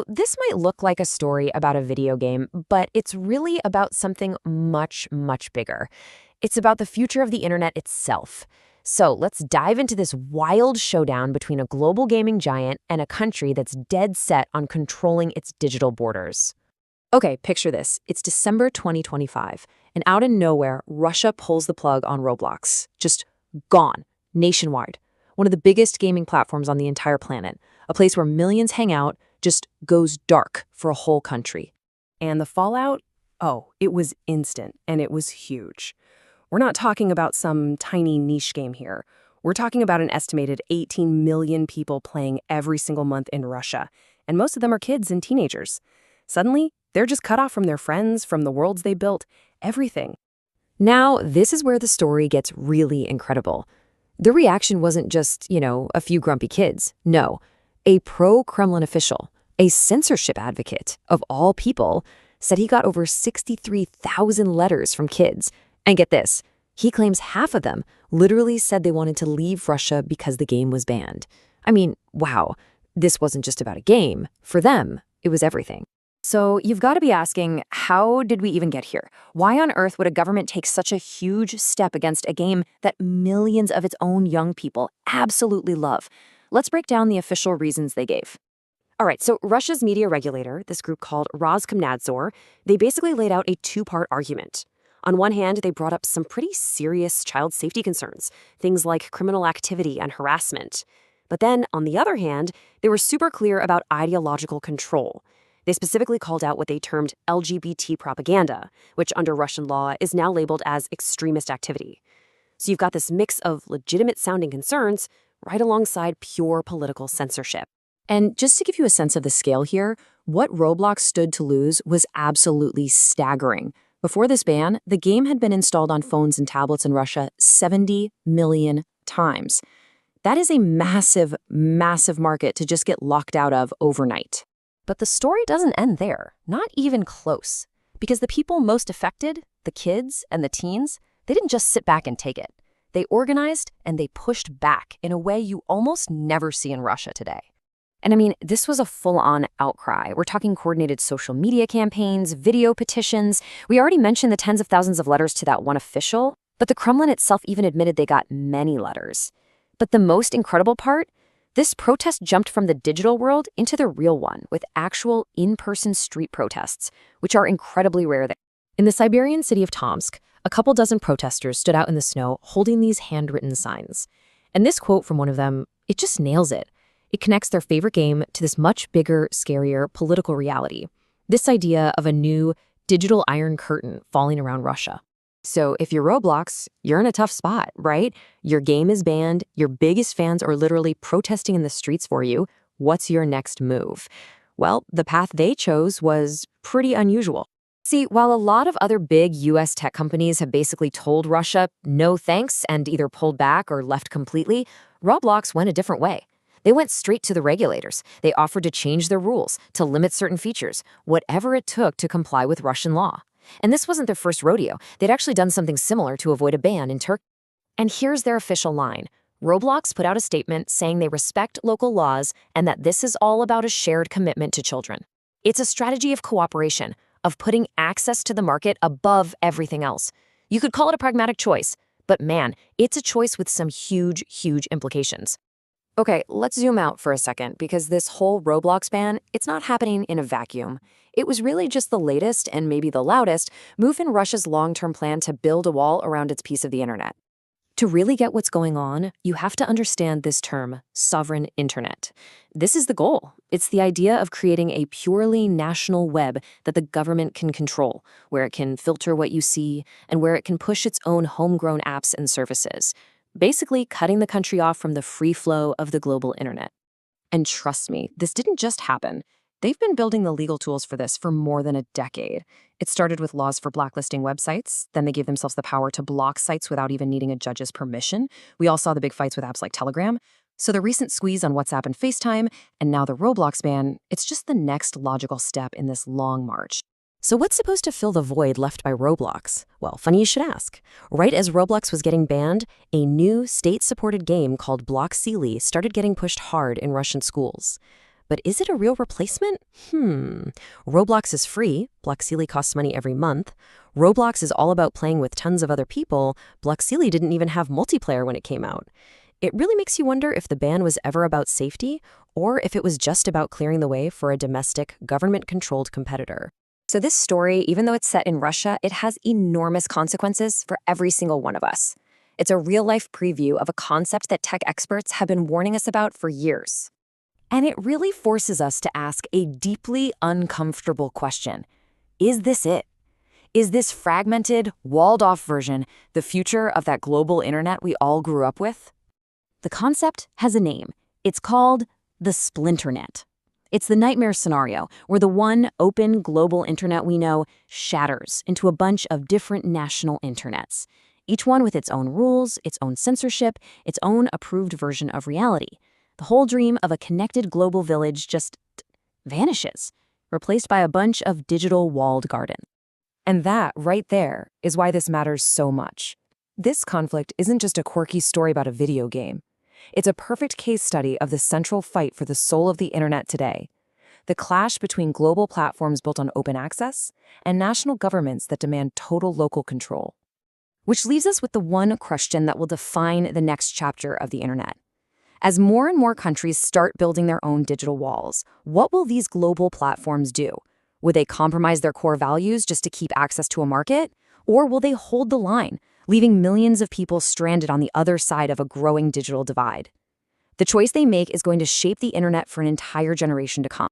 This might look like a story about a video game, but it's really about something much, much bigger. It's about the future of the internet itself. So let's dive into this wild showdown between a global gaming giant and a country that's dead set on controlling its digital borders. Okay, picture this. It's December 2025, and out of nowhere, Russia pulls the plug on Roblox. Just gone, nationwide. One of the biggest gaming platforms on the entire planet, a place where millions hang out, just goes dark for a whole country. And the fallout? Oh, it was instant, and it was huge. We're not talking about some tiny niche game here. We're talking about an estimated 18 million people playing every single month in Russia, and most of them are kids and teenagers. Suddenly, they're just cut off from their friends, from the worlds they built, everything. Now, this is where the story gets really incredible. The reaction wasn't just, a few grumpy kids. No, a pro-Kremlin official, a censorship advocate of all people, said he got over 63,000 letters from kids. And get this, he claims half of them literally said they wanted to leave Russia because the game was banned. I mean, wow, this wasn't just about a game. For them, it was everything. So you've got to be asking, how did we even get here? Why on earth would a government take such a huge step against a game that millions of its own young people absolutely love? Let's break down the official reasons they gave. All right, so Russia's media regulator, this group called Roskomnadzor, they basically laid out a two-part argument. On one hand, they brought up some pretty serious child safety concerns, things like criminal activity and harassment. But then, on the other hand, they were super clear about ideological control. They specifically called out what they termed LGBT propaganda, which under Russian law is now labeled as extremist activity. So you've got this mix of legitimate-sounding concerns right alongside pure political censorship. And just to give you a sense of the scale here, what Roblox stood to lose was absolutely staggering. Before this ban, the game had been installed on phones and tablets in Russia 70 million times. That is a massive, massive market to just get locked out of overnight. But the story doesn't end there, not even close. Because the people most affected, the kids and the teens, they didn't just sit back and take it. They organized and they pushed back in a way you almost never see in Russia today. And I mean, this was a full-on outcry. We're talking coordinated social media campaigns, video petitions. We already mentioned the tens of thousands of letters to that one official, but the Kremlin itself even admitted they got many letters. But the most incredible part? This protest jumped from the digital world into the real one, with actual in-person street protests, which are incredibly rare there. In the Siberian city of Tomsk, a couple dozen protesters stood out in the snow holding these handwritten signs. And this quote from one of them, it just nails it. It connects their favorite game to this much bigger, scarier political reality. This idea of a new digital iron curtain falling around Russia. So if you're Roblox, you're in a tough spot, right? Your game is banned, your biggest fans are literally protesting in the streets for you. What's your next move? Well, the path they chose was pretty unusual. See, while a lot of other big US tech companies have basically told Russia no thanks and either pulled back or left completely, Roblox went a different way. They went straight to the regulators. They offered to change their rules, to limit certain features, whatever it took to comply with Russian law. And this wasn't their first rodeo. They'd actually done something similar to avoid a ban in Turkey. And here's their official line. Roblox put out a statement saying they respect local laws and that this is all about a shared commitment to children. It's a strategy of cooperation, of putting access to the market above everything else. You could call it a pragmatic choice, but man, it's a choice with some huge, huge implications. Okay, let's zoom out for a second because this whole Roblox ban, it's not happening in a vacuum. It was really just the latest and maybe the loudest move in Russia's long-term plan to build a wall around its piece of the internet. To really get what's going on, you have to understand this term, sovereign internet. This is the goal. It's the idea of creating a purely national web that the government can control, where it can filter what you see and where it can push its own homegrown apps and services. Basically cutting the country off from the free flow of the global internet. And trust me, this didn't just happen. They've been building the legal tools for this for more than a decade. It started with laws for blacklisting websites, then they gave themselves the power to block sites without even needing a judge's permission. We all saw the big fights with apps like Telegram. So the recent squeeze on WhatsApp and FaceTime, and now the Roblox ban, it's just the next logical step in this long march. So what's supposed to fill the void left by Roblox? Well, funny you should ask. Right as Roblox was getting banned, a new state-supported game called Bloksili started getting pushed hard in Russian schools. But is it a real replacement? Roblox is free. Bloksili costs money every month. Roblox is all about playing with tons of other people. Bloksili didn't even have multiplayer when it came out. It really makes you wonder if the ban was ever about safety or if it was just about clearing the way for a domestic, government-controlled competitor. So this story, even though it's set in Russia, it has enormous consequences for every single one of us. It's a real-life preview of a concept that tech experts have been warning us about for years. And it really forces us to ask a deeply uncomfortable question. Is this it? Is this fragmented, walled-off version the future of that global internet we all grew up with? The concept has a name. It's called the Splinternet. It's the nightmare scenario where the one open global internet we know shatters into a bunch of different national internets, each one with its own rules, its own censorship, its own approved version of reality. The whole dream of a connected global village just vanishes, replaced by a bunch of digital walled gardens. And that, right there, is why this matters so much. This conflict isn't just a quirky story about a video game. It's a perfect case study of the central fight for the soul of the internet today. The clash between global platforms built on open access and national governments that demand total local control. Which leaves us with the one question that will define the next chapter of the internet. As more and more countries start building their own digital walls, what will these global platforms do? Would they compromise their core values just to keep access to a market? Or will they hold the line, leaving millions of people stranded on the other side of a growing digital divide? The choice they make is going to shape the internet for an entire generation to come.